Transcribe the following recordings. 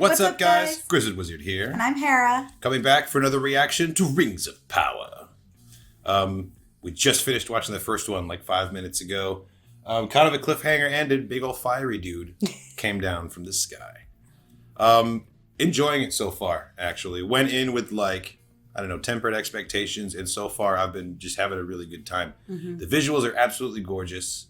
What's up, guys? Grizz Wizard here. And I'm Hera. Coming back for another reaction to Rings of Power. We just finished watching the first one like 5 minutes ago. Kind of a cliffhanger ended. Big old fiery dude came down from the sky. Enjoying it so far, actually. Went in with tempered expectations. And so far, I've been just having a really good time. Mm-hmm. The visuals are absolutely gorgeous.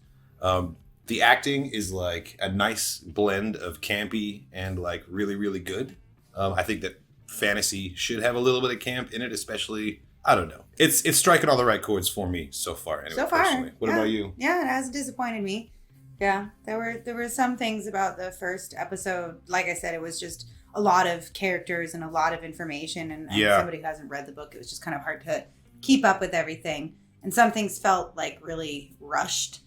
The acting is like a nice blend of campy and like really, really good. I think that fantasy should have a little bit of camp in it, especially, I don't know. It's striking all the right chords for me so far. Anyway, so far. Personally. What about you? Yeah, it hasn't disappointed me. Yeah, there were some things about the first episode. Like I said, it was just a lot of characters and a lot of information. And somebody who hasn't read the book, it was just kind of hard to keep up with everything. And some things felt like really rushed.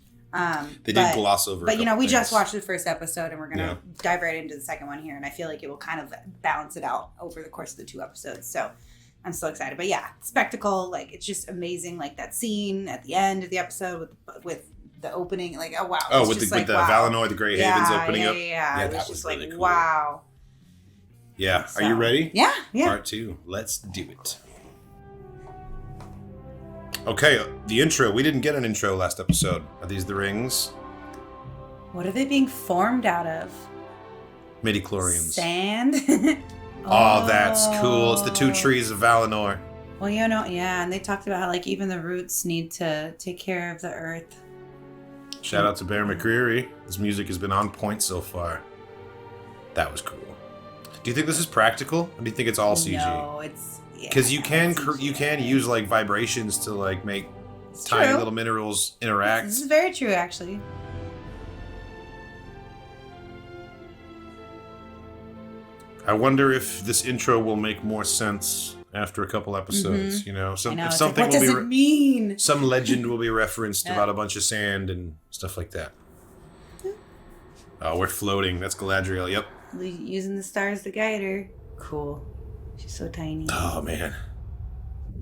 They did gloss over. But we just watched the first episode, and we're gonna dive right into the second one here. And I feel like it will kind of balance it out over the course of the 2 episodes. So I'm so excited. But yeah, spectacle, like it's just amazing. Like that scene at the end of the episode with the opening, like oh wow. Oh, with the Valinor, the Grey Havens opening up. Yeah, that was really like cool. Wow. Yeah, so, are you ready? Yeah. Part 2. Let's do it. Okay, the intro. We didn't get an intro last episode. Are these the rings? What are they being formed out of? Midichlorians. Sand? Oh, that's cool. It's the 2 trees of Valinor. Well, and they talked about how like even the roots need to take care of the earth. Shout out to Bear McCreary. His music has been on point so far. That was cool. Do you think this is practical? Or do you think it's all CG? No, it's... Because you can use like vibrations to like make tiny little minerals interact. This is very true, actually. I wonder if this intro will make more sense after a couple episodes. Mm-hmm. You know, what does it mean? Some legend will be referenced about a bunch of sand and stuff like that. Oh, we're floating. That's Galadriel. Yep. Using the stars to guide her. Cool. She's so tiny. Oh, man.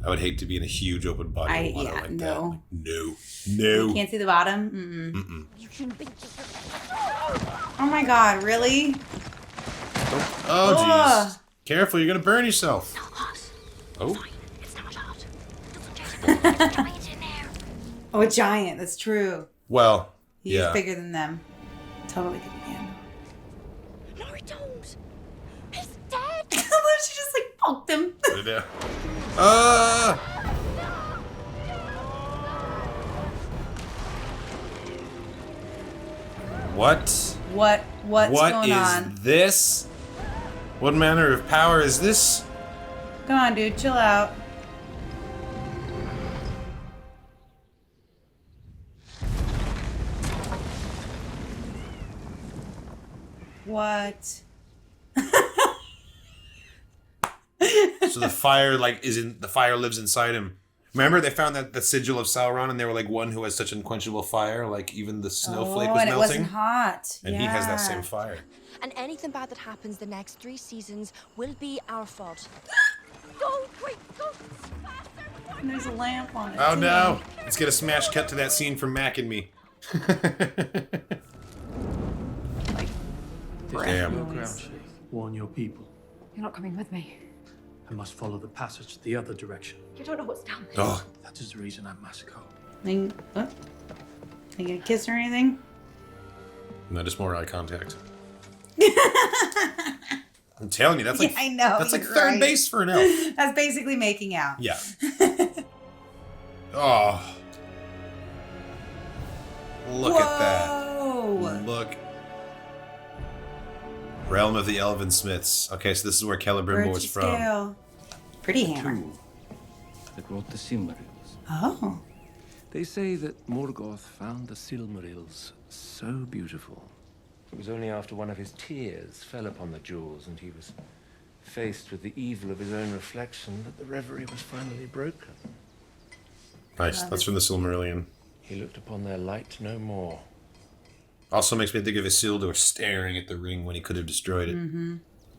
I would hate to be in a huge open body of water like that. No. You You can't see the bottom? Mm-mm. Oh, my God. Really? Oh, jeez. Careful. You're going to burn yourself. Not hot. Oh. Fine. It's not hot. There's a giant in there. Oh, a giant. That's true. Well, He's bigger than them. Totally could be handled. No, don't. He's dead. She just like poked him. What? What's going on? What is this? What manner of power is this? Come on, dude, chill out. What? So the fire lives inside him. Remember they found that the sigil of Sauron and they were like one who has such unquenchable fire, like even the snowflake was and melting. It wasn't hot. And he has that same fire. And anything bad that happens the next 3 seasons will be our fault. Go quick, go faster. And there's a lamp on it. Oh too. no! Let's get a smash cut to that scene from Mac and Me. Damn. Warn your people. You're not coming with me. I must follow the passage the other direction. You don't know what's down there. Oh. That is the reason I must go. They gonna kiss or anything? No, just more eye contact. I'm telling you, that's like I know. That's like third base for an elf. That's basically making out. Yeah. Oh. Look at that. Look. Realm of the Elven Smiths. Okay, so this is where Celebrimbor was from. Scale. Pretty hammer. That wrote the Silmarils. Oh. They say that Morgoth found the Silmarils so beautiful. It was only after one of his tears fell upon the jewels and he was faced with the evil of his own reflection that the reverie was finally broken. Nice. That's from the Silmarillion. He looked upon their light no more. Also makes me think of Isildur staring at the ring when he could have destroyed it. Mm-hmm.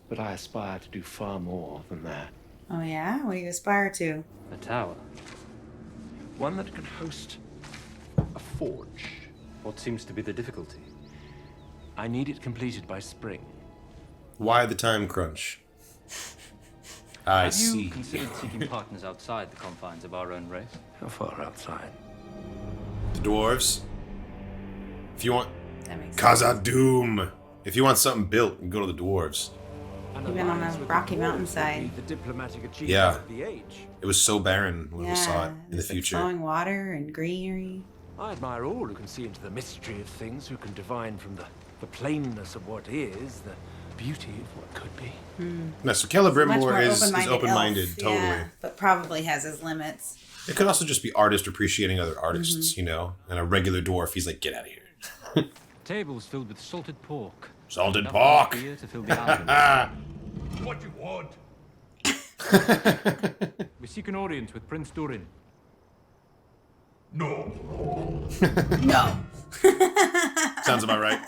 But I aspire to do far more than that. Oh yeah? What do you aspire to? A tower. One that can host a forge. What seems to be the difficulty? I need it completed by spring. Why the time crunch? I Have see. you considered seeking partners outside the confines of our own race? How far outside? The dwarves. If you want That makes sense. Khazad-dûm. If you want something built, you go to the dwarves. Even on a rocky mountainside. The diplomatic achievement Yeah. of the age. It was so barren when we saw it in the there's, like, future. flowing water and greenery. I admire all who can see into the mystery of things, who can divine from the plainness of what is, the beauty of what could be. No, so Much Celebrimbor more is open-minded open-minded, elf, totally. yeah, but probably has his limits. It could also just be artist appreciating other artists, you know? And a regular dwarf, he's like, get out of here. Tables filled with salted pork. Salted Enough pork! beer to fill the island. What you want? We seek an audience with Prince Durin. No. No. Sounds about right.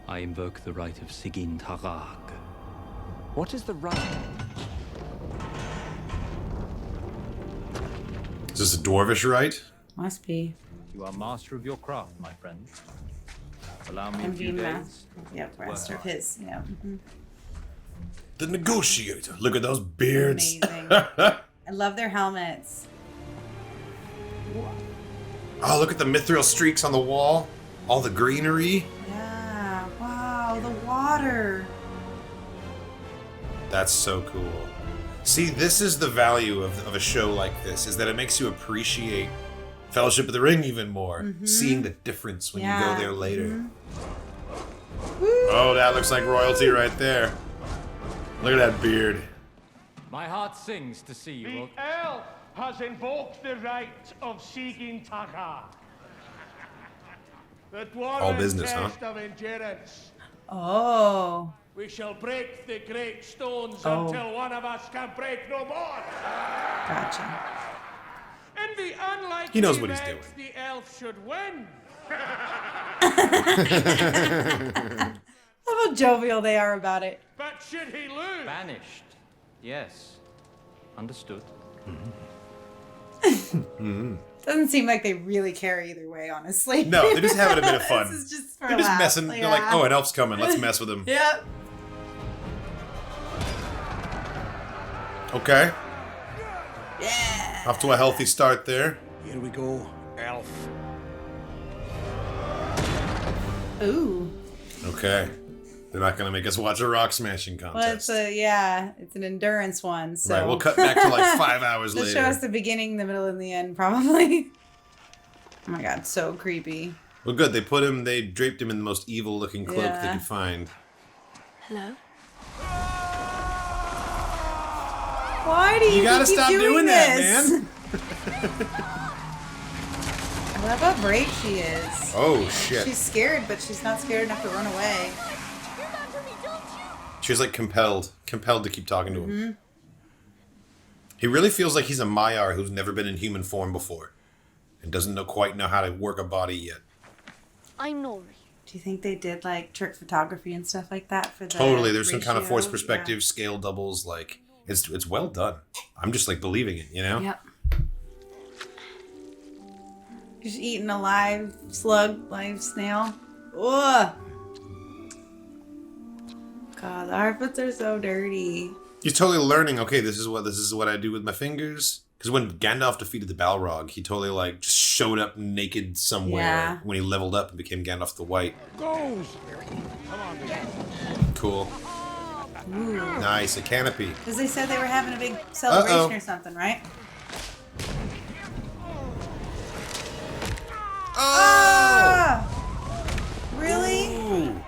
I invoke the right of Sigint Harag. What is the right? Is this a dwarvish right? Must be. You are master of your craft, my friend. Allow me a And few being days. master. Yep, master of his. Yeah. Mhm. The negotiator. Look at those beards. Amazing. I love their helmets. Oh, look at the mithril streaks on the wall. All the greenery. Yeah. Wow. The water. That's so cool. See, this is the value of a show like this, is that it makes you appreciate Fellowship of the Ring even more. Seeing the difference when you go there later. Oh, that looks like royalty right there. Look at that beard. My heart sings to see you. The elf has invoked the right of Sigint Harag. The All business, huh? test of endurance. Oh. We shall break the great stones Oh. until one of us can break no more. Gotcha. In the unlikely He knows what he's event doing. the elf should win, Love how jovial they are about it. but should he lose, Banished. Yes. Understood. Doesn't seem like they really care either way, honestly. No, they're just having a bit of fun. This is just for They're just laughs. messing. They're like, Yeah. oh, an elf's coming. Let's mess with him. Yep. Okay. Yeah. Off to a healthy start there. here we go, elf. Ooh. Okay. They're not going to make us watch a rock smashing Well, contest. it's an endurance one. So Right, we'll cut back to like 5 hours They'll later. show us the beginning, the middle, and the end, probably. Oh my god, so creepy. Well, good. They draped him in the most evil looking cloak they Yeah. could find. Hello? Why do you gotta keep stop doing that, man. I love how brave she is. Oh, shit. She's scared, but she's not scared enough to run away. She's like compelled to keep talking to him. He really feels like he's a Maiar who's never been in human form before and doesn't quite know how to work a body yet. I'm Nori. Do you think they did like trick photography and stuff like that for the Totally, there's some kind of ratio? forced perspective, scale doubles. Like it's well done. I'm just like believing it, you know? Yeah. Yep. Just eating a live slug, live snail. Ugh. God, the Harfoots are so dirty. He's totally learning. Okay, this is what I do with my fingers. Because when Gandalf defeated the Balrog, he totally like just showed up naked somewhere Yeah. when he leveled up and became Gandalf the White. Cool. Ooh. Nice, a canopy. Because they said they were having a big celebration Uh-oh. or something, right? Ah! Really? Ooh.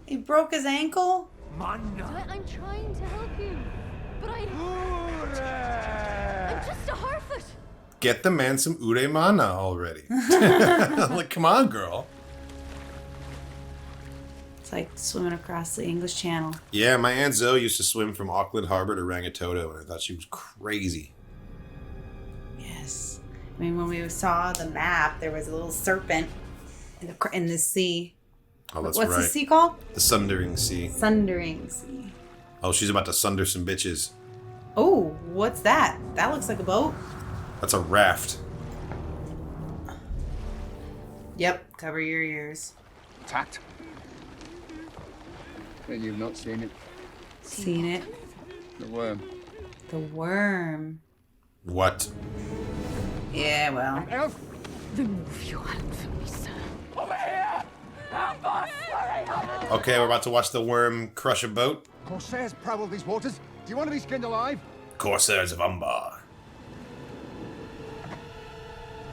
He broke his ankle? I'm trying to help you, but I'm just a Harfoot. Get the man some Ure Mana already. Like, come on, girl. It's like swimming across the English Channel. Yeah, my Aunt Zoe used to swim from Auckland Harbor to Rangitoto, and I thought she was crazy. Yes. I mean, when we saw the map, there was a little serpent in the sea. Oh, that's What's right. the sea called? The Sundering Sea. Sundering Sea. Oh, she's about to sunder some bitches. Oh, what's that? That looks like a boat. That's a raft. Yep, cover your ears. Attacked? Then you've not seen it. Seen it. The worm. The worm. What? Yeah, well. Elf! Remove your hand from me, sir. Okay, we're about to watch the worm crush a boat. Corsairs prowl these waters. Do you want to be skinned alive? Corsairs of Umbar.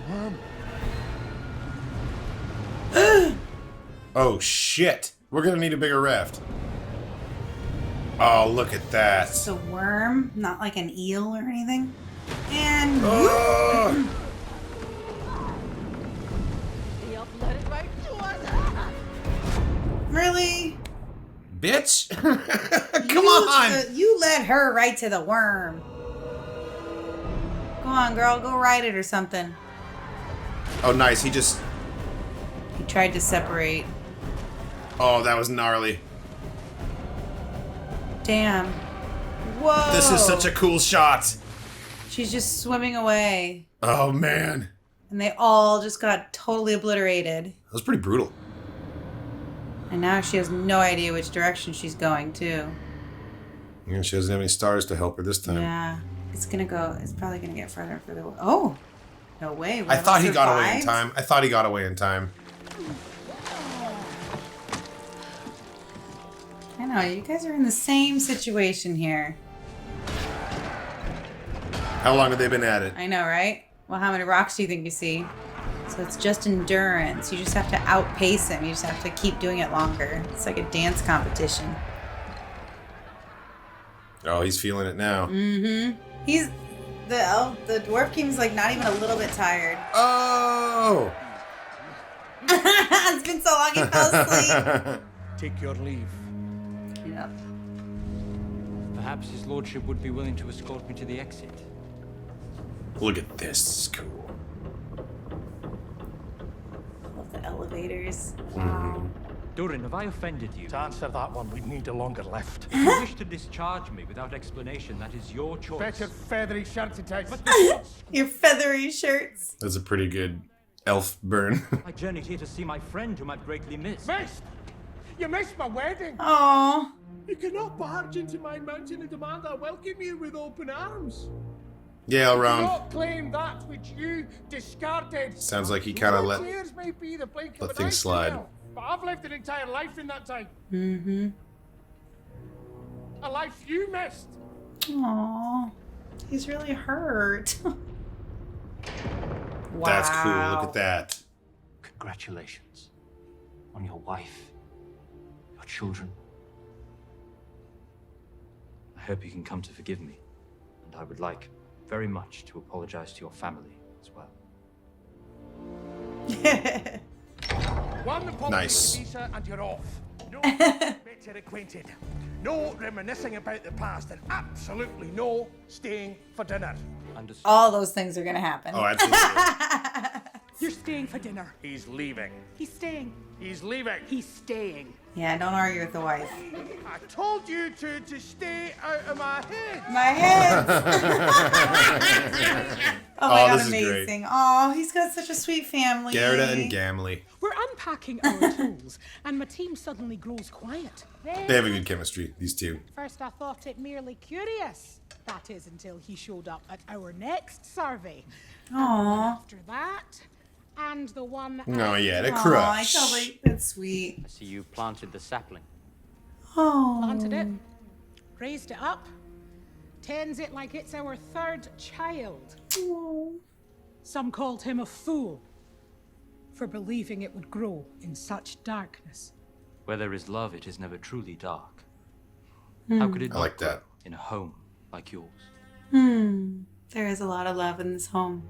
Worm. Oh shit! We're gonna need a bigger raft. Oh, look at that. It's a worm, not like an eel or anything. And Oh! really? Bitch! Come on! You led her right to the worm. Go on, girl. Go ride it or something. Oh, nice. He tried to separate. Oh, that was gnarly. Damn. Whoa. This is such a cool shot. She's just swimming away. Oh, man. And they all just got totally obliterated. That was pretty brutal. And now she has no idea which direction she's going to. Yeah, she doesn't have any stars to help her this time. Yeah. It's probably gonna get further and further. Oh! No way. I thought he got away in time. I know, you guys are in the same situation here. How long have they been at it? I know, right? Well, how many rocks do you think you see? So it's just endurance. You just have to outpace him. You just have to keep doing it longer. It's like a dance competition. Oh, he's feeling it now. Mm-hmm. The dwarf king's like not even a little bit tired. Oh! It's been so long he fell asleep. Take your leave. Yep. Perhaps his lordship would be willing to escort me to the exit. Look at this. This is cool. Love the elevators. Wow. Durin, have I offended you? To answer that one, we'd need a longer lift. If you wish to discharge me without explanation, that is your choice. Better feathery shirts and tights. Your feathery shirts. That's a pretty good elf burn. I journeyed here to see my friend whom I've greatly missed. Missed! You missed my wedding! Aww. You cannot barge into my mountain and demand I welcome you with open arms. Yeah, Do Elrond. not claim that which you discarded. Sounds like he kind of Your let tears may be the blink of let an things eye slide. now, but I've lived an entire life in that time. Mm-hmm. A life you missed. Aww. He's really hurt. Wow. That's cool. Look at that. Congratulations on your wife, your children. I hope you can come to forgive me, and I would like very much to apologize to your family as well. One apology, Nice. Lisa, and you're off. No better acquainted. No reminiscing about the past, and absolutely no staying for dinner. Understood. All those things are gonna happen. Oh, absolutely. You're staying for dinner. He's leaving. He's staying. He's leaving. He's staying. Yeah, don't argue with the wife. I told you to stay out of my head. My head. Oh my god, this is great. amazing. Oh, he's got such a sweet family. Gerda and Gamley. We're unpacking our tools, and my team suddenly grows quiet. They have a good chemistry, these two. First, I thought it merely curious. That is until he showed up at our next survey. Aww. After that, and the one. Oh, yeah, the Aw, I crush. totally, that's sweet. I see you planted the sapling. Oh. Planted it, raised it up, tends it like it's our third child. Oh. Some called him a fool for believing it would grow in such darkness. Where there is love, it is never truly dark. How could it I like not grow that. in a home like yours? There is a lot of love in this home.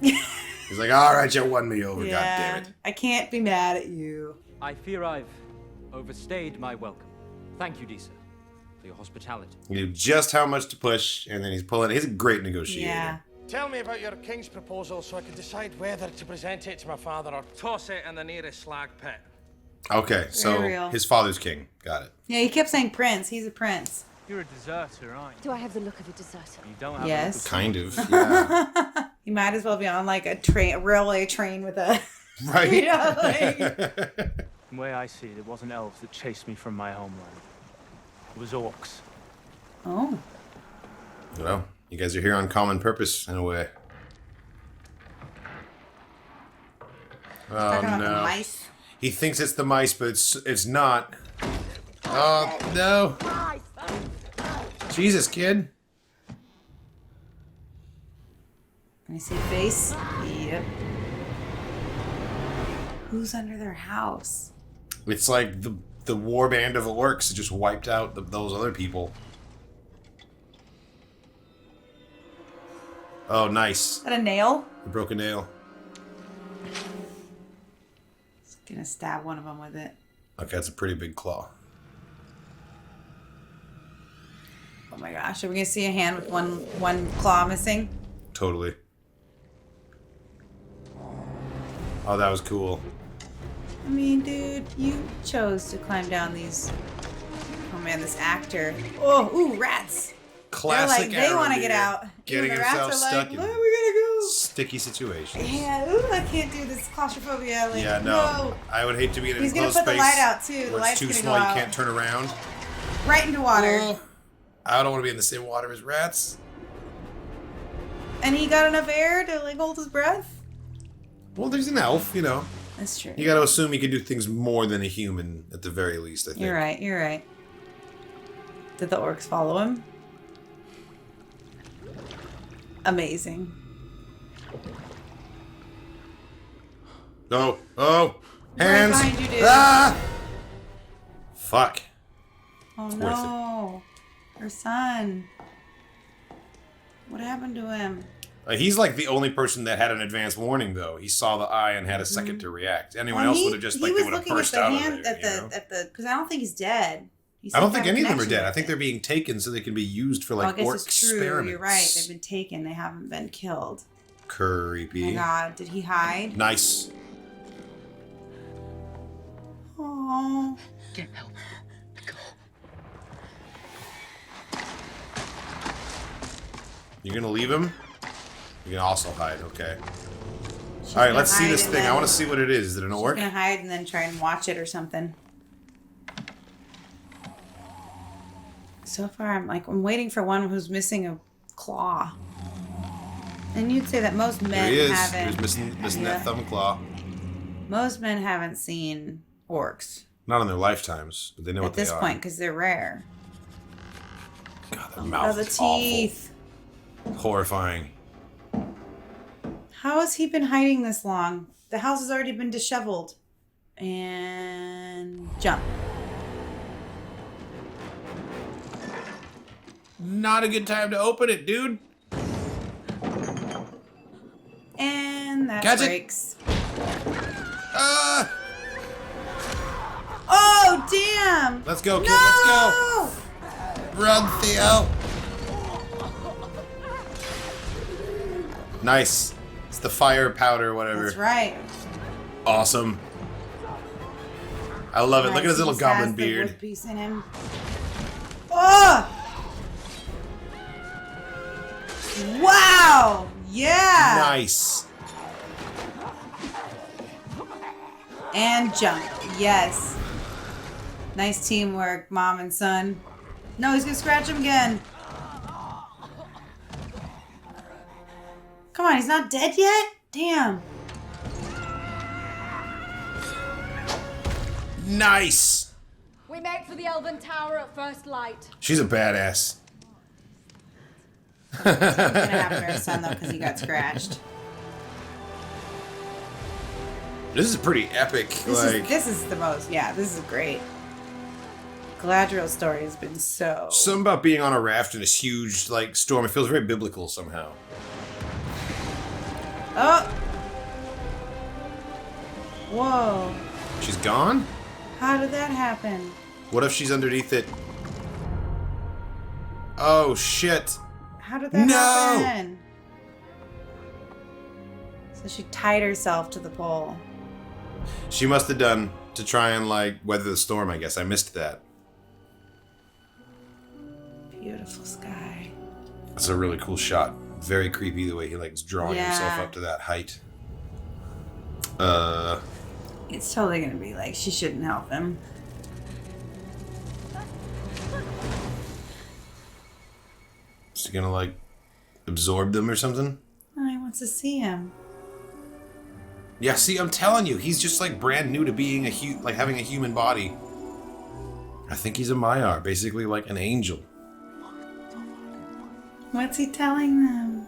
He's like, all right, you won me over, God damn it. I can't be mad at you. I fear I've overstayed my welcome. Thank you, Disa, for your hospitality. He knew just how much to push, and then he's pulling. He's a great negotiator. Yeah. Tell me about your king's proposal so I can decide whether to present it to my father or toss it in the nearest slag pit. Okay, so Very real. his father's king. Got it. Yeah, he kept saying prince. He's a prince. You're a deserter, aren't Do I have the look of a deserter? you? You don't have Yes. Kind of. Yeah. He might as well be on like a railway train with a. Right? You know, like, From the way I see it, it wasn't elves that chased me from my homeland. It was orcs. Oh. Well, you guys are here on common purpose, in a way. Oh, Talking about the no. mice. He thinks it's the mice, but it's not. Oh, no. Jesus, kid. Let me see face. Yep. Who's under their house? It's like the war band of orcs just wiped out those other people. Oh, nice. Is that a nail? You broke a nail. Just gonna stab one of them with it. Okay, that's a pretty big claw. Oh my gosh, are we gonna see a hand with one claw missing? Totally. Oh, that was cool. I mean, dude, you chose to climb down these. Oh man, this actor. Oh, ooh, rats. Classic. They're like, they want to Aaron get here, out. Getting And the himself rats are stuck like, in where are we gonna go? sticky situations. Yeah, ooh, I can't do this claustrophobia. Like, Yeah, no. I would hate to be in an He's gonna enclosed put the space light out too. The where light's it's too gonna small go you out. can't turn around. Right into water. Oh, I don't want to be in the same water as rats. And he got enough air to like hold his breath. Well, there's an elf, you know. That's true. You got to assume he can do things more than a human at the very least, I think. You're right. You're right. Did the orcs follow him? Amazing. Oh, oh, hands. Right behind you, dude. Ah! Fuck. Oh It's worth no. Her son. What happened to him? He's like the only person that had an advance warning, though. He saw the eye and had a second to react. Anyone else would have just, like, they would have burst out of there, because I don't think he's dead. I don't think any of them are dead. I think they're being taken so they can be used for, like, I guess orc it's true. experiments. You're right. They've been taken. They haven't been killed. Creepy. Oh my god. Did he hide? Nice. Oh. Get help. Go. You're gonna leave him? You can also hide, okay. She's Alright, gonna let's see hide this and thing. I then- want to see what it is. Is it an She's orc? gonna hide and then try and watch it or something. So far, I'm waiting for one who's missing a claw. And you'd say that most There men he is. haven't. He was missing Yeah. that thumb claw. Most men haven't seen orcs Not in their lifetimes, but they know at what they this are. point because they're rare. God, their Oh, mouth the is awful. teeth. Horrifying. How has he been hiding this long? The house has already been disheveled. And jump. Not a good time to open it, dude. And that Catch it. breaks. Ah! Oh, damn! Let's go, kid. No! Let's go. Run, Theo. Nice. It's the fire powder, whatever. That's right. Awesome. I love it. Look at his He little just goblin has the beard. wood piece in him. Oh! Wow! Yeah! Nice. And jump. Yes. Nice teamwork, mom and son. No, he's gonna scratch him again. Come on, he's not dead yet? Damn. Nice. We make for the Elven Tower at first light. She's a badass. What's gonna happen to her son though, because he got scratched. This is pretty epic. This is the most, yeah, this is great. Galadriel's story has been so... Something about being on a raft in this huge, like, storm. It feels very biblical somehow. Oh! Whoa. She's gone? How did that happen? What if she's underneath it? Oh, shit. How did that No! happen? So she tied herself to the pole. She must have done to try and, like, weather the storm, I guess. I missed that. Beautiful sky. That's a really cool shot. Very creepy the way he, like, is drawing himself up to that height. Yeah, It's totally gonna be like, she shouldn't help him. Is he gonna, like, absorb them or something? Oh, he wants to see him. Yeah, see, I'm telling you, he's just, like, brand new to being like, having a human body. I think he's a Maiar, basically like an angel. What's he telling them?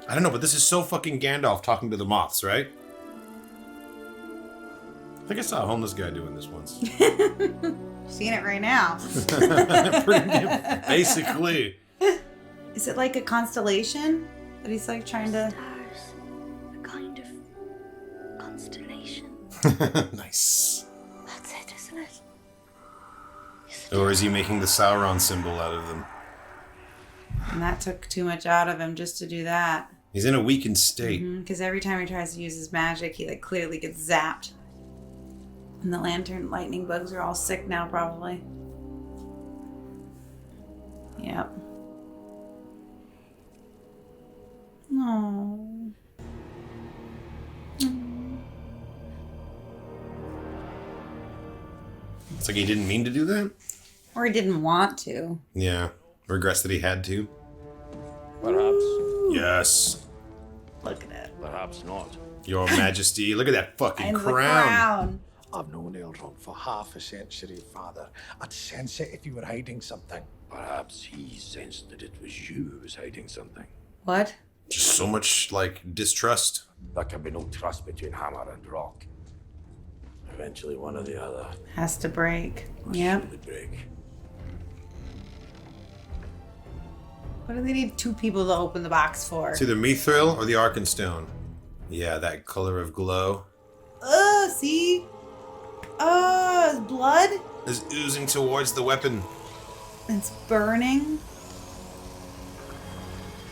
I don't know, but this is so fucking Gandalf talking to the moths, right? I think I saw a homeless guy doing this once. Seeing it right now. Basically. Is it like a constellation that he's like trying to... Stars. A kind of constellation. Nice. That's it, isn't it? Or is he making the Sauron symbol out of them? And that took too much out of him just to do that. He's in a weakened state. Because every time he tries to use his magic, he like clearly gets zapped. And the lantern lightning bugs are all sick now, probably. Yep. No. It's like he didn't mean to do that? Or he didn't want to. Yeah. Regrets that he had to. Perhaps. Yes. Look at it. Perhaps not. Your Majesty. Look at that fucking And the crown. crown. I've known Elrond for half a century, Father. I'd sense it if you were hiding something. Perhaps he sensed that it was you who was hiding something. What? Just so much, like, distrust. There can be no trust between hammer and rock. Eventually one or the other Has to break. must Yep. surely break. What do they need two people to open the box for? It's either Mithril or the Arkenstone. Yeah, that color of glow See? It's blood. is oozing towards the weapon. It's burning.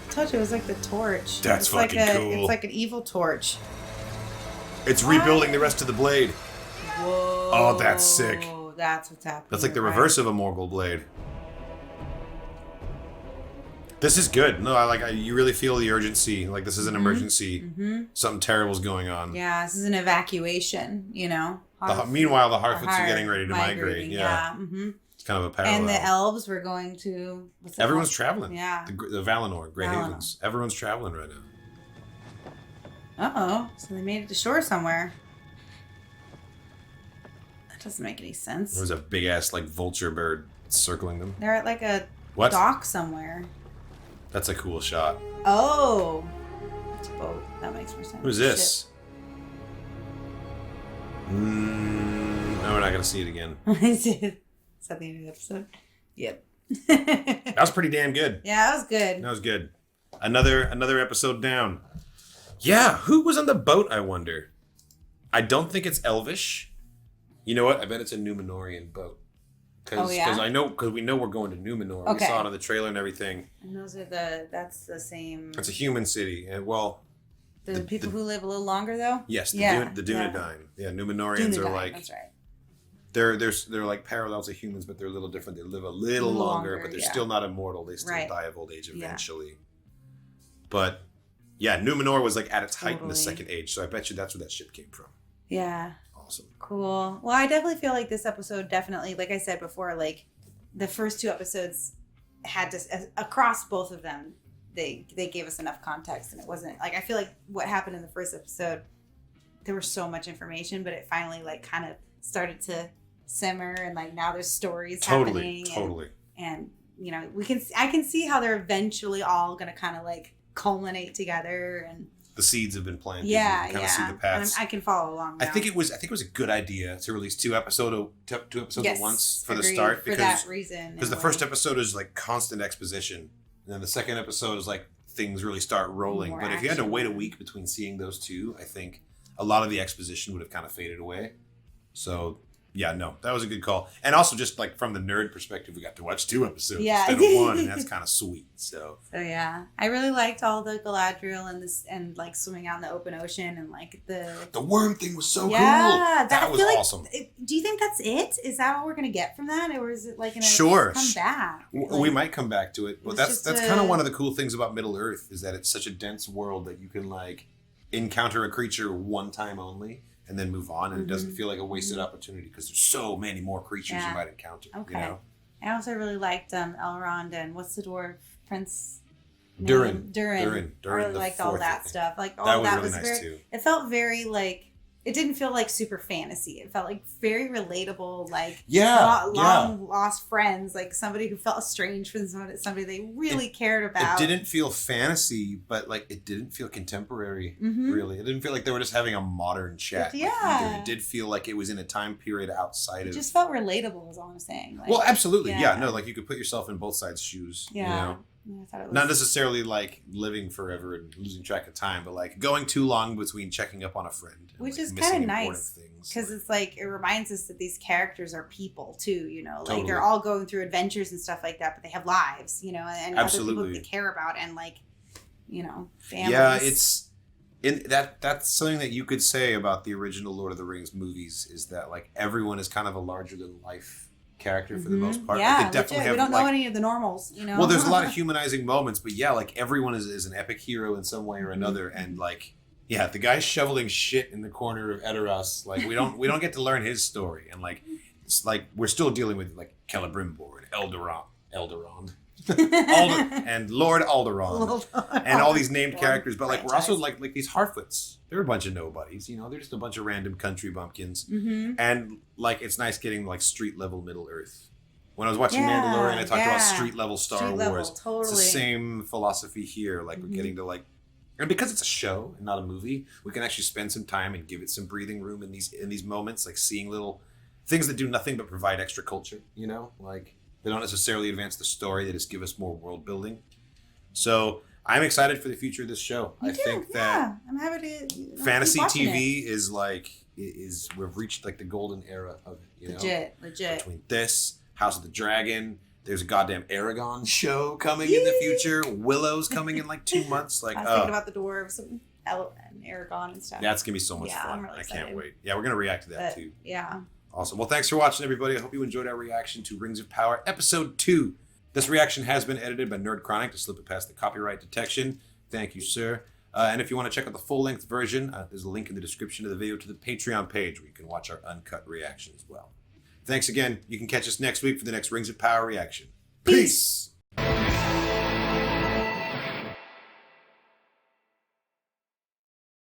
I told you it was like the torch. That's it's like fucking cool. It's like an evil torch. It's rebuilding the rest of the blade. Whoa. Oh, that's sick. That's what's happening. That's like the right? reverse of a Morgul blade. This is good. No, you really feel the urgency. Like, this is an emergency. Mm-hmm. Something terrible's going on. Yeah, this is an evacuation, you know? Meanwhile, the Harfoots are getting ready to migrate. Yeah. Mm-hmm. It's kind of a parallel. And the elves were going to... Everyone's traveling. Yeah. The Valinor, Grey Valinor. Havens. Everyone's traveling right now. Uh-oh. So they made it to shore somewhere. That doesn't make any sense. There was a big-ass, like, vulture bird circling them. They're at, like, a What? dock somewhere. That's a cool shot. Oh. It's a boat. That makes more sense. Who's this? No, we're not going to see it again. Is that the end of the episode? Yep. That was pretty damn good. Yeah, that was good. That was good. Another episode down. Yeah, who was on the boat, I wonder? I don't think it's Elvish. You know what? I bet it's a Númenorian boat. Because we know we're going to Númenor. Okay. We saw it on the trailer and everything. And those are that's the same. It's a human city. And, well... The people who live a little longer, though? Yes, the Yeah. Dunedain. Yeah, Númenorians are Dunedain, like... That's right. They're like parallels to humans, but they're a little different. They live a little longer, but they're yeah. still not immortal. They still Right. die of old age Yeah. eventually. But yeah, Númenor was like at its height in the Totally. Second Age, so I bet you that's where that ship came from. Yeah. Awesome. Cool. Well, I definitely feel like this episode definitely, like I said before, like the first two episodes had to, across both of them, they gave us enough context, and it wasn't like, I feel like what happened in the first episode, there was so much information, but it finally like kind of started to simmer, and like now there's stories happening. Totally. And you know, I can see how they're eventually all gonna kind of like culminate together, and The seeds have been planted. yeah, You kind of see the paths. I can follow along now. I think it was a good idea to release two episodes Yes, at once for the agreed, start, for that reason. because the first episode is like constant exposition, and then the second episode is like things really start rolling. More But if you had to action. wait a week between seeing those two, I think a lot of the exposition would have kind of faded away. So yeah, no, that was a good call. And also, just like from the nerd perspective, we got to watch two episodes Yeah. instead of one, and that's kind of sweet. So So yeah, I really liked all the Galadriel and like swimming out in the open ocean, and like the worm thing was so cool. yeah, That I was feel like, awesome. Do you think that's it? Is that all we're gonna get from that, or is it like gonna Sure. come back? We might come back to it, but It's that's just kind of one of the cool things about Middle Earth, is that it's such a dense world that you can like encounter a creature one time only, and then move on, and it doesn't feel like a wasted opportunity because there's so many more creatures you might encounter. Okay. You know? I also really liked Elrond and what's the dwarf prince? Durin. I really liked all that stuff. Like all that was really nice very, too. It felt very like it didn't feel like super fantasy. It felt like very relatable, like long lost friends, like somebody who felt estranged from somebody they really cared about. It didn't feel fantasy, but like it didn't feel contemporary. Really, it didn't feel like they were just having a modern chat. It did feel like it was in a time period outside of. It just felt relatable. Is all I'm saying. Like, well, absolutely, no, like you could put yourself in both sides' shoes. Yeah. You know? I thought it was... Not necessarily like living forever and losing track of time, but like going too long between checking up on a friend, and, which like, is kind of nice because it's like it reminds us that these characters are people too. You know, like they're all going through adventures and stuff like that, but they have lives. You know, and other people that they care about, and like, you know, families. Yeah, it's in that's something that you could say about the original Lord of the Rings movies is that like everyone is kind of a larger than life character for the most part. Yeah, like, they definitely have, we don't know like, any of the normals, you know. Well, there's a lot of humanizing moments, but yeah, like everyone is an epic hero in some way or another, and like the guy shoveling shit in the corner of Edoras, like we don't get to learn his story, and like it's like we're still dealing with like Celebrimbor and Elrond. And Lord Alderaan and all these named characters, but like we're also like these Harfoots. They're a bunch of nobodies, you know. They're just a bunch of random country bumpkins, and like it's nice getting like street level Middle Earth. When I was watching Mandalorian, I talked about street level Star Wars. Totally. It's the same philosophy here. Like we're getting to like, and because it's a show and not a movie, we can actually spend some time and give it some breathing room in these moments, like seeing little things that do nothing but provide extra culture. You know, like. They don't necessarily advance the story. They just give us more world building. So I'm excited for the future of this show. I think that I'm happy to fantasy TV is we've reached like the golden era of it. You know, legit. Between this, House of the Dragon, there's a goddamn Aragon show coming in the future. Willow's coming in like 2 months. Like I was thinking about the dwarves and Aragon and stuff. That's gonna be so much fun. I'm really I can't wait. Yeah, we're gonna react to that too. Yeah. Awesome. Well, thanks for watching, everybody. I hope you enjoyed our reaction to Rings of Power, Episode 2. This reaction has been edited by Nerd Chronic to slip it past the copyright detection. Thank you, sir. And if you want to check out the full-length version, there's a link in the description of the video to the Patreon page where you can watch our uncut reaction as well. Thanks again. You can catch us next week for the next Rings of Power reaction. Peace!